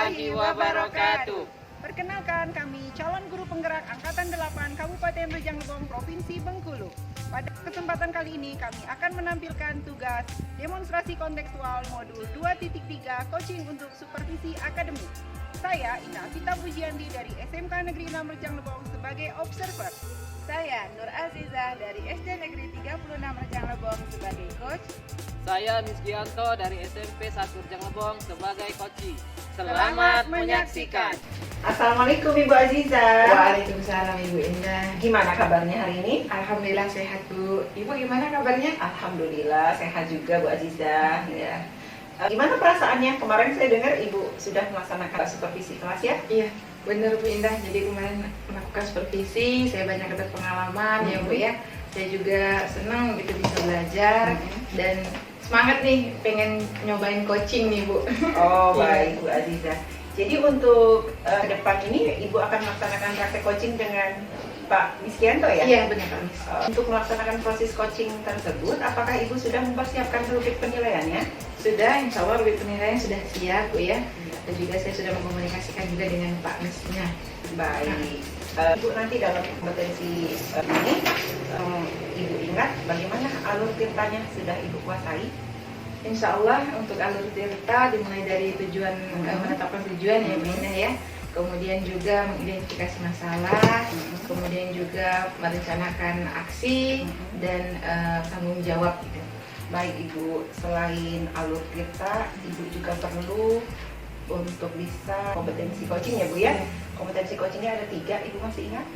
warahmatullahi wabarakatuh. Perkenalkan, kami calon guru penggerak Angkatan 8 Kabupaten Rejang Lebong, Provinsi Bengkulu. Pada kesempatan kali ini kami akan menampilkan tugas demonstrasi kontekstual modul 2.3 coaching untuk supervisi akademik. Saya Ina Vita Pujiandi dari SMK Negeri 6 Rejang Lebong sebagai observer. Saya Nur Azizah dari SD Negeri 36 Rejang Lebong sebagai coach. Saya Misgianto dari SMP 1 Rejang Lebong sebagai coach. Selamat menyaksikan. Assalamualaikum Ibu Azizah. Waalaikumsalam Ibu Indah. Gimana kabarnya hari ini? Alhamdulillah sehat Bu. Ibu gimana kabarnya? Alhamdulillah sehat juga Bu Azizah. Ya. Gimana perasaannya? Kemarin saya dengar Ibu sudah melaksanakan supervisi kelas ya? Iya, benar Bu Indah. Jadi kemarin melakukan supervisi, saya banyak dapat pengalaman ya Bu ya. Saya juga senang gitu bisa belajar dan semangat nih pengen nyobain coaching nih Bu. Oh Iya. baik Bu Azizah. Jadi untuk depan ini Ibu akan melaksanakan praktek coaching dengan Pak Miskianto ya? Iya benar Pak Mis. Untuk melaksanakan proses coaching tersebut, apakah Ibu sudah mempersiapkan rubrik penilaiannya? Sudah, insya Allah rubrik penilaian sudah siap Bu ya. Dan juga saya sudah mengkomunikasikan juga dengan Pak Misnya. Baik. Ibu nanti dalam kompetensi ini, Ibu ingat bagaimana alur tirtanya sudah Ibu kuasai? Insya Allah untuk alur tirta dimulai dari tujuan menetapkan tujuan ya Bu Indah ya. Kemudian juga mengidentifikasi masalah, kemudian juga merencanakan aksi dan tanggung jawab gitu. Baik Ibu, selain alur tirta, Ibu juga perlu untuk bisa kompetensi coaching ya Bu ya. Kompetensi coachingnya ada 3, Ibu masih ingat?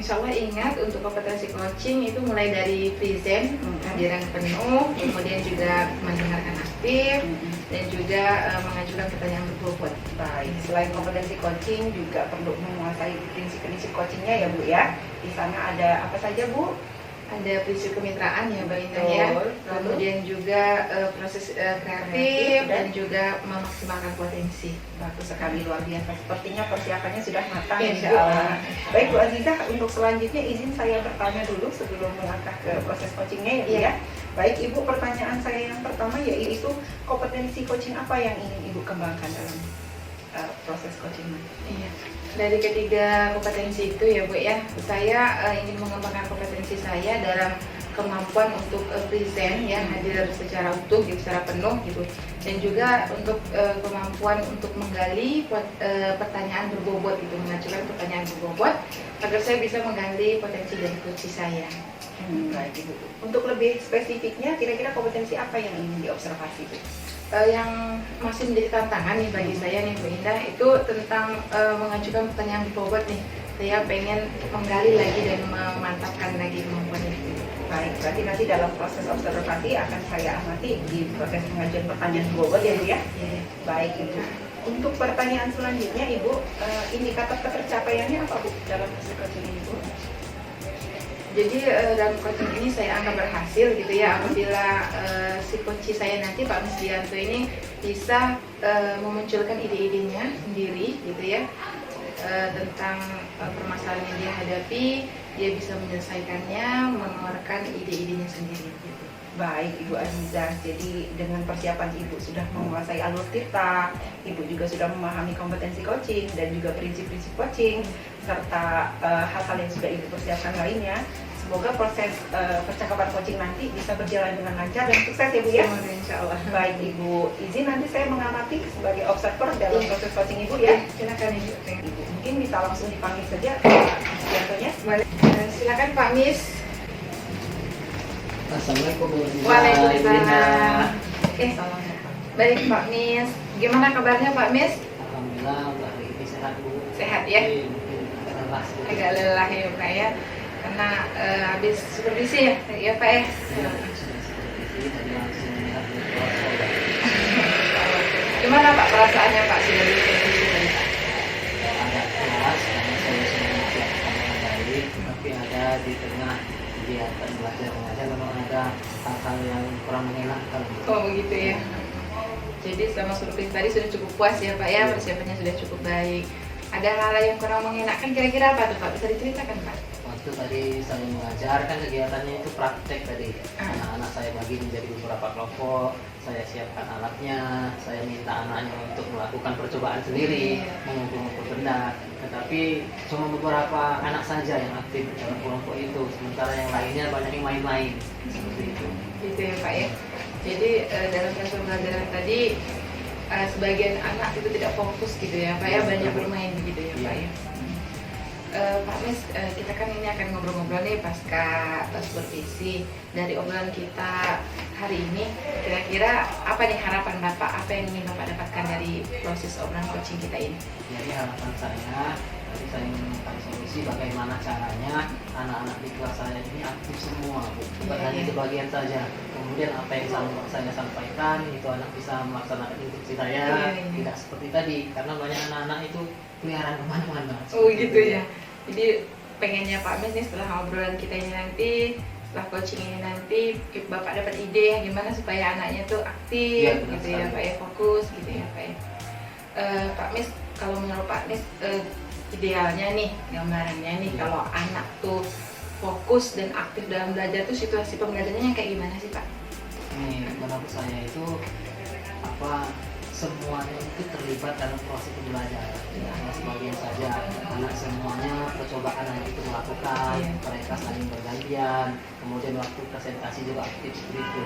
Insya Allah ingat untuk kompetensi coaching itu mulai dari present, kehadiran penuh, kemudian juga mendengarkan aktif, dan juga mengajukan pertanyaan berbobot. Baik, selain kompetensi coaching juga perlu menguasai prinsip-prinsip coachingnya ya Bu ya. Di sana ada apa saja Bu? Ada prinsip kemitraan ya Mbak Indah ya, Betul. kemudian juga proses kreatif dan juga memaksimalkan potensi. Bagus sekali, luar biasa. Sepertinya persiapannya sudah matang Iya, insya Bu. Allah. Baik Bu Azizah, untuk selanjutnya izin saya bertanya dulu sebelum melangkah ke proses coachingnya ya Bu ya. Baik Ibu, pertanyaan saya yang pertama yaitu kompetensi coaching apa yang ingin Ibu kembangkan dalam proses coaching? Iya. Dari ketiga kompetensi itu ya Bu ya, saya ingin mengembangkan kompetensi saya dalam kemampuan untuk present ya, hadir secara utuh gitu, secara penuh gitu, dan juga untuk kemampuan untuk menggali pertanyaan berbobot gitu, mengajukan pertanyaan berbobot agar saya bisa menggali potensi dari coach saya. Baik Ibu. Untuk lebih spesifiknya, kira-kira kompetensi apa yang ingin diobservasi Bu? Yang masih menjadi tantangan nih bagi saya nih Bu Indah itu tentang mengajukan pertanyaan berbobot nih. Saya pengen menggali lagi dan memantapkan lagi kemampuan itu. Baik, berarti nanti dalam proses observasi akan saya amati di proses pengajuan pertanyaan berbobot ya Bu ya? Ya. Baik Ibu. Untuk pertanyaan selanjutnya Ibu, indikator ketercapaiannya apa Bu dalam proses coaching ini Bu? Jadi dalam coaching ini saya anggap berhasil gitu ya apabila si coach saya nanti Pak Misgianto ini bisa memunculkan ide-idenya sendiri gitu ya tentang permasalahan yang dia hadapi, dia bisa menyelesaikannya, mengeluarkan ide-idenya sendiri gitu. Baik Ibu Azizah, jadi dengan persiapan Ibu sudah menguasai alur tirta, Ibu juga sudah memahami kompetensi coaching dan juga prinsip-prinsip coaching serta hal-hal yang sudah Ibu persiapkan lainnya. Semoga proses percakapan coaching nanti bisa berjalan dengan lancar dan sukses ya Bu ya. Semoga insya Allah. Baik Ibu, izin nanti saya mengamati sebagai observer dalam proses coaching Ibu ya. Silakan Ibu. Ibu mungkin bisa langsung dipanggil saja Pak Silakan Pak Mis. Assalamualaikum Waalaikumsalam. Baik Pak Mis, gimana kabarnya Pak Mis? Alhamdulillah hari ini sehat Bu. Sehat ya? Lelah sedikit. Agak lelah ya Pak ya, karena habis supervisi ya Pak ya. Ya, sudah supervisi tadi langsung melihat keluar. Gimana Pak perasaannya Pak sudah di supervisi tadi Pak? Agak keras karena saya sudah mempersiapkan dengan baik, tapi ada di tengah kegiatan belajar mengajar memang ada hal-hal yang kurang menyenangkan. Oh begitu ya. Jadi selama supervisi tadi sudah cukup puas ya Pak ya, persiapannya sudah cukup baik. Ada hal yang kurang mengenakan kira-kira apa tuh Pak? Bisa diceritakan Pak? Waktu Itu tadi saya mengajar, kan kegiatannya itu praktek tadi. Anak-anak saya bagi menjadi beberapa kelompok, saya siapkan alatnya, saya minta anaknya untuk melakukan percobaan sendiri, mengumpul-ngumpul benda. Tetapi cuma beberapa anak saja yang aktif dalam kelompok itu, sementara yang lainnya banyak yang main-main. Seperti itu. Gitu ya Pak ya. Jadi dalam proses pembelajaran tadi sebagian anak itu tidak fokus gitu ya Pak ya, banyak bermain begitu ya Pak ya. Pak Mis, kita kan ini akan ngobrol-ngobrol nih pasca supervisi. Dari obrolan kita hari ini, kira-kira apa nih harapan Bapak? Apa yang ingin Bapak dapatkan dari proses obrolan coaching kita ini? Jadi harapan saya, tadi saya menemukan solusi bagaimana caranya anak-anak di kelas saya ini aktif semua, bukan hanya sebagian saja. Kemudian apa yang saya sampaikan itu anak bisa melaksanakan instruksi saya, tidak seperti tadi, karena banyak anak-anak itu keliaran kemana-mana. Oh gitu ya. Jadi pengennya Pak Mis nih setelah obrolan kita ini nanti, setelah coaching ini nanti, Bapak dapat ide gimana supaya anaknya tuh aktif gitu ya Pak ya, fokus gitu ya Pak ya. Pak Mis, kalau menurut Pak Mis idealnya nih, gambarannya nih kalau anak tuh fokus dan aktif dalam belajar tuh situasi pembelajarannya yang kayak gimana sih Pak? Nih, menurut saya itu semuanya itu terlibat dalam proses pembelajaran. Hanya sebagian saja, anak semuanya percobaan yang itu melakukan, mereka saling bergantian, kemudian waktu presentasi juga aktif seperti itu.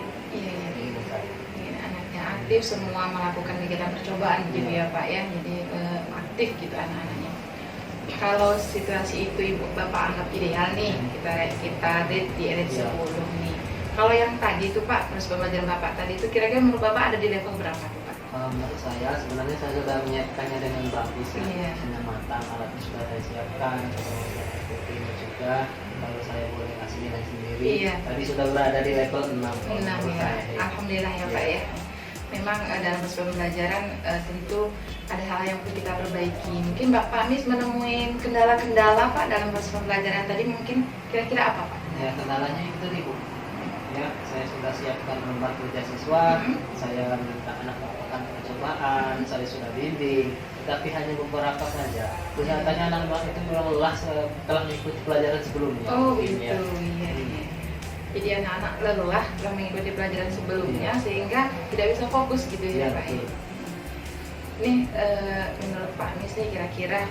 Anaknya aktif, semua melakukan kegiatan percobaan gitu ya Pak ya, jadi aktif gitu anak-anaknya. Kalau situasi itu Ibu Bapak anggap ideal nih, kita rate di rate 10 nih. Kalau yang tadi itu Pak, proses pembelajaran Bapak tadi itu kira-kira menurut Bapak ada di level berapa tuh Pak? Menurut saya sebenarnya saya sudah menyiapkannya dengan bagus ya, dengan matang, alatnya sudah saya siapkan, kemudian buktinya juga. Kalau saya boleh kasih nilai sendiri, tadi sudah berada di level 6. 6 ya, alhamdulillah ya Pak ya. Memang dalam proses pembelajaran tentu ada hal yang perlu kita perbaiki. Mungkin Pak Mis menemuin kendala-kendala Pak dalam proses pembelajaran tadi, mungkin kira-kira apa Pak? Ya, kendalanya itu nih Bu. Ya, saya sudah siapkan lembar kerja siswa, saya minta anak melakukan percobaan, saya sudah bimbing, tapi hanya beberapa saja. Kelihatannya anak-anak itu kurang lelah setelah mengikuti pelajaran sebelumnya. Oh gitu, iya. Jadi anak-anak lelah setelah mengikuti pelajaran sebelumnya sehingga tidak bisa fokus gitu ya Pak. Nih menurut Pak Mis nih kira-kira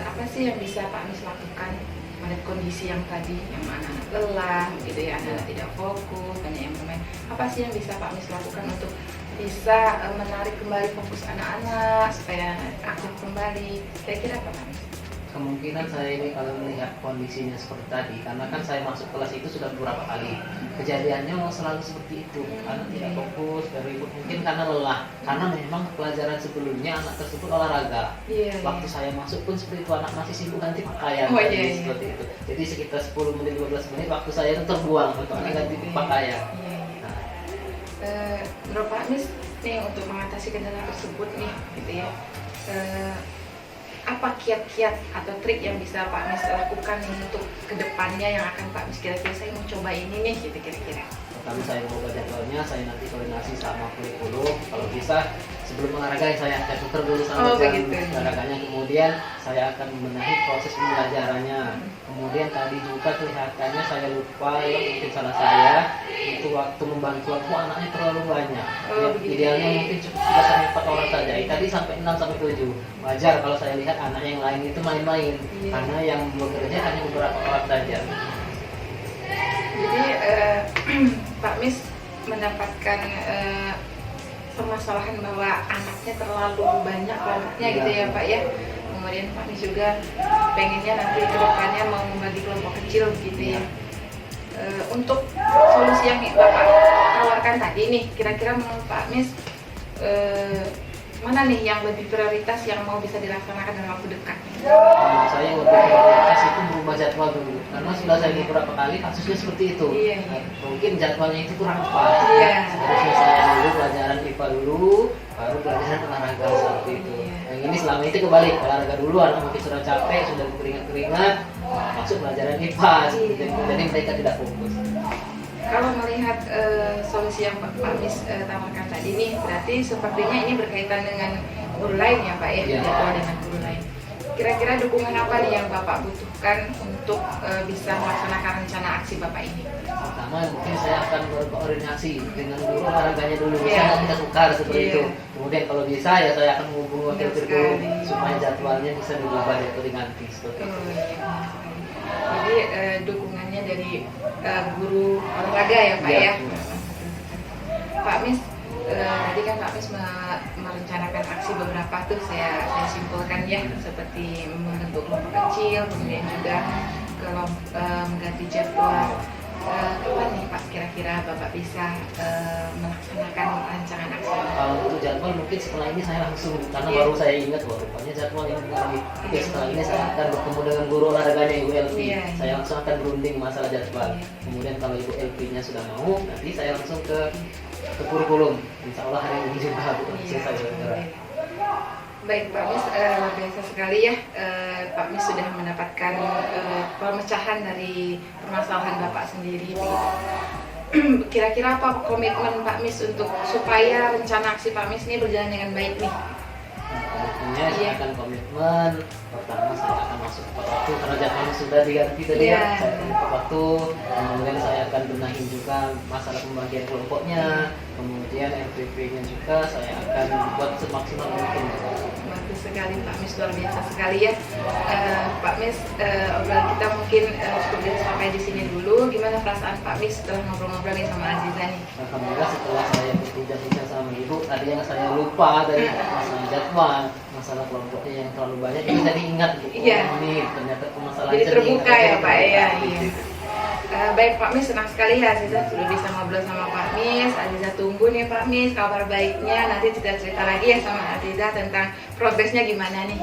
apa sih yang bisa Pak Mis lakukan pada kondisi yang tadi, yang anak-anak lelah gitu ya, anak-anak tidak fokus, banyak yang bermain. Apa sih yang bisa Pak Mis lakukan untuk bisa menarik kembali fokus anak-anak supaya aktif kembali? Kira-kira apa Pak Mis? Kemungkinan saya ini kalau melihat kondisinya seperti tadi, karena kan saya masuk kelas itu sudah beberapa kali, kejadiannya mau selalu seperti itu, anak tidak fokus, beribut, mungkin karena lelah, karena memang pelajaran sebelumnya anak tersebut olahraga. Waktu saya masuk pun seperti itu, anak masih sibuk ganti pakaian, seperti itu. Jadi sekitar 10 menit 12 menit waktu saya itu terbuang untuk ganti pakaian. Menurut Pak Mis nih untuk mengatasi kendala tersebut nih, gitu ya. Apa kiat-kiat atau trik yang bisa Pak Mis lakukan untuk kedepannya yang akan Pak Mis kira-kira saya mau coba ini nih gitu kira-kira? Pertama saya membuka jadwalnya, saya nanti koordinasi sama kurikulum, kalau bisa sebelum olahraga saya tuker dulu sama olahraganya, kemudian saya akan membenahi proses pembelajarannya. Kemudian tadi juga kelihatannya saya lupa, ya mungkin salah saya, itu waktu membantu aku anaknya terlalu banyak. Idealnya mungkin cukup 3-4 orang saja. Tadi sampai 6-7. Wajar kalau saya lihat anak yang lain itu main-main, karena yang bekerja hanya beberapa orang saja. Jadi Pak Mis mendapatkan permasalahan bahwa anaknya terlalu banyak kelompoknya gitu ya Pak ya. Kemudian Pak Mis juga pengennya nanti ke depannya mau membagi kelompok kecil gitu ya. Untuk solusi yang Bapak tawarkan tadi nih, kira-kira menurut Pak Mis mana nih yang lebih prioritas yang mau bisa dilaksanakan dalam waktu dekat? Menurut saya yang lebih prioritas itu merubah jadwal dulu, karena sudah saya beberapa kali kasusnya seperti itu. Mungkin jadwalnya itu kurang pas. Seharusnya saya dulu pelajaran IPA dulu, baru pelajaran olahraga seperti itu. Yang ini selama itu kebalik, olahraga dulu, anak mungkin sudah capek, sudah keringat-keringat, masuk pelajaran IPA, jadi mereka tidak fokus. Kalau melihat solusi yang Pak Mis tawarkan tadi nih, berarti sepertinya ini berkaitan dengan guru lain ya Pak ya, jadwal dengan guru lain. kira-kira dukungan apa nih yang Bapak butuhkan untuk bisa melaksanakan rencana aksi Bapak ini? Pertama mungkin saya akan berkoordinasi dengan guru olahraganya dulu, bisa Iya. nggak kita tukar seperti Iya. itu. Kemudian kalau bisa ya saya akan menghubungi wakil Benar guru sekali. supaya jadwalnya bisa diubah atau diganti seperti itu. Oh, iya, benar sekali. Jadi dukungannya dari guru olahraga ya Pak Iya, ya? benar. Pak Mis, tadi kan Pak Mis merencanakan aksi beberapa tuh saya simpulkan ya, seperti membentuk kelompok kecil, kemudian juga mengganti jadwal. Kapan nih Pak kira-kira Bapak bisa melaksanakan rancangan aksi? Kalau untuk jadwal mungkin setelah ini saya langsung, karena Iya. baru saya ingat bahwa rupanya jadwal ini lagi. Oke, setelah ini saya akan bertemu dengan guru olahraganya Ibu Elvi. Iya. Saya langsung akan berunding masalah jadwal. Iya. Kemudian kalau Ibu Elvi-nya sudah mau, nanti saya langsung ke kurikulum. Insya Allah hari ini juga Bu, Iya. selesai segera. Baik Pak Mis, luar biasa sekali ya, Pak Mis sudah mendapatkan pemecahan dari permasalahan Bapak sendiri. Kira-kira apa komitmen Pak Mis untuk supaya rencana aksi Pak Mis ini berjalan dengan baik nih? Komitmennya saya Iya. akan komitmen. Pertama saya akan masuk tepat waktu karena jadwalnya sudah diganti tadi Iya. ya. Saya akan tepat waktu. Kemudian saya akan benahin juga masalah pembagian kelompoknya. Kemudian MPP-nya juga saya akan buat semaksimal mungkin. Bagus sekali Pak Mis, luar biasa sekali ya. Pak Mis, obrolan kita mungkin cukup sampai di sini dulu. Gimana perasaan Pak Mis setelah ngobrol-ngobrol nih sama Aziza nih? Alhamdulillah setelah saya berbincang sama Ibu, tadi yang saya lupa dari masalah jadwal, masalah kelompoknya yang terlalu banyak, ini tadi ingat Bu. Iya. Ini ternyata permasalahan Jadi terbuka ya Pak ya. Iya. Iya. Baik Pak Mis, senang sekali ya Aziza sudah bisa ngobrol sama Pak Mis. Aziza tunggu nih Pak Mis kabar baiknya, nanti cerita-cerita lagi ya sama Aziza tentang progresnya gimana nih.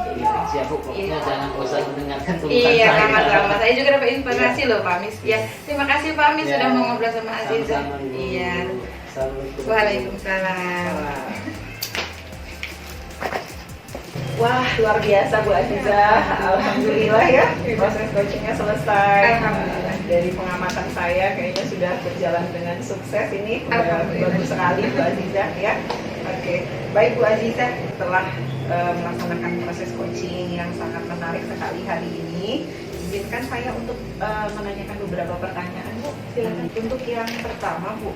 Siap Bu, pokoknya Iya. jangan bosan mendengarkan keluhan Iya, saya. sama-sama. Saya juga dapat inspirasi loh Pak Mis. Ya, terima kasih Pak Mis Iya. sudah mau ngobrol sama Aziza. Sama-sama, Ibu. Iya. Assalamualaikum. Waalaikumsalam. Wah, luar biasa Bu Aziza. Alhamdulillah ya, proses coachingnya selesai. Alhamdulillah. Dari pengamatan saya kayaknya sudah berjalan dengan sukses ini. Alhamdulillah. Bagus sekali Bu Aziza ya. Oke, baik Bu Aziza, setelah melaksanakan proses coaching yang sangat menarik sekali hari ini, izinkan saya untuk menanyakan beberapa pertanyaan Bu. Silakan. Untuk yang pertama Bu,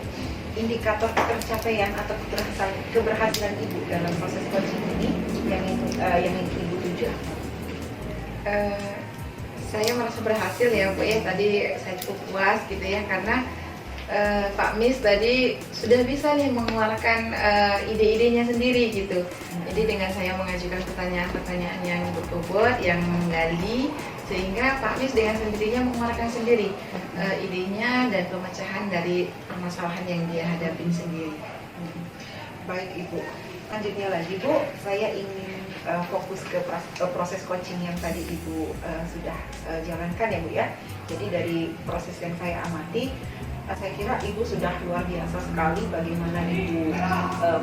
indikator pencapaian atau keberhasilan Ibu dalam proses coaching ini yang Ibu tuju apa? Saya merasa berhasil ya Bu ya, tadi saya cukup puas gitu ya karena Pak Mis tadi sudah bisa nih mengeluarkan ide-idenya sendiri gitu. Jadi dengan saya mengajukan pertanyaan-pertanyaan yang berbobot, yang menggali, sehingga Pak Mis dengan sendirinya mengeluarkan sendiri idenya dan pemecahan dari permasalahan yang dia hadapin sendiri. Baik Ibu, lanjutnya lagi Bu, saya ingin fokus ke proses coaching yang tadi Ibu sudah jalankan ya Bu ya. Jadi dari proses yang saya amati, saya kira Ibu sudah luar biasa sekali bagaimana Ibu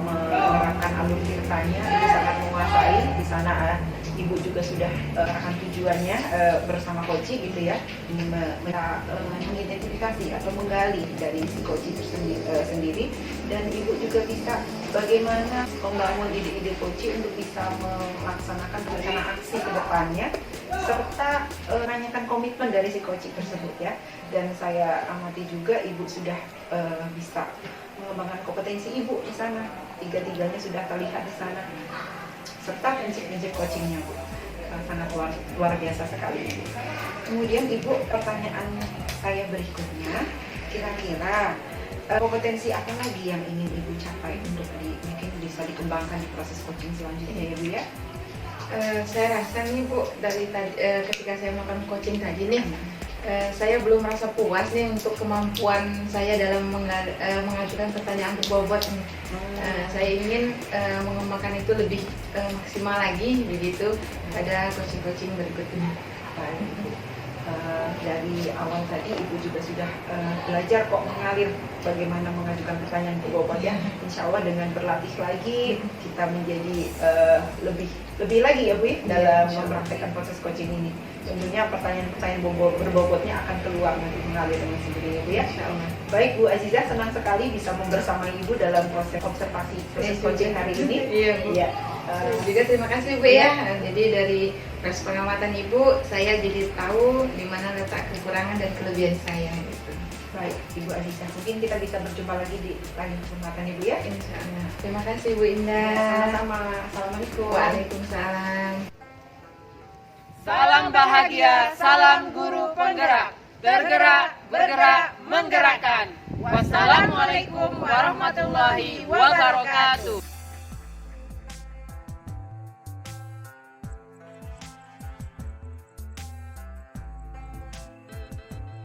menerapkan alur tirtanya. Ibu sangat menguasai di sana. Ibu juga sudah akan tujuannya bersama coaching gitu ya, mengidentifikasi atau menggali dari si coaching sendiri, dan Ibu juga bisa bagaimana membangun ide-ide coaching untuk bisa melaksanakan rencana aksi ke depannya, serta menanyakan komitmen dari si coaching tersebut ya. Dan saya amati juga Ibu sudah bisa mengembangkan kompetensi Ibu di sana, tiga-tiganya sudah terlihat di sana, serta prinsip-prinsip coachingnya Bu, sangat luar biasa sekali. Kemudian Ibu, pertanyaan saya berikutnya, kira-kira kompetensi apa lagi yang ingin Ibu capai untuk mungkin bisa dikembangkan di proses coaching selanjutnya ya Bu ya? Saya rasa nih Bu, dari ketika saya melakukan coaching tadi nih, saya belum merasa puas nih untuk kemampuan saya dalam mengajukan pertanyaan berbobot nih. Saya ingin mengembangkan itu lebih maksimal lagi begitu pada coaching-coaching berikutnya. Baik, Ibu. Dari awal tadi Ibu juga sudah belajar kok mengalir bagaimana mengajukan pertanyaan berbobot ya. Insya Allah dengan berlatih lagi kita menjadi lebih lagi ya Bu ya, dalam Insya Allah. mempraktekkan proses coaching ini. Tentunya pertanyaan-pertanyaan berbobotnya akan keluar nanti mengalir dengan sendirinya Bu ya. Insya Allah. Baik Bu Aziza, senang sekali bisa membersamai Ibu dalam proses observasi proses coaching hari ini. Iya Bu. Iya. Juga terima kasih Bu ya. Jadi dari Atas pengamatan Ibu, saya jadi tahu di mana letak kekurangan dan kelebihan saya gitu. Baik, Ibu Aziza. Mungkin kita bisa berjumpa lagi di lain kesempatan Ibu ya. Insya Allah. Terima kasih Bu Indah. Sama-sama. Assalamualaikum. Waalaikumsalam. Salam bahagia, salam guru penggerak. Tergerak, bergerak, menggerakkan. Wassalamualaikum warahmatullahi wabarakatuh.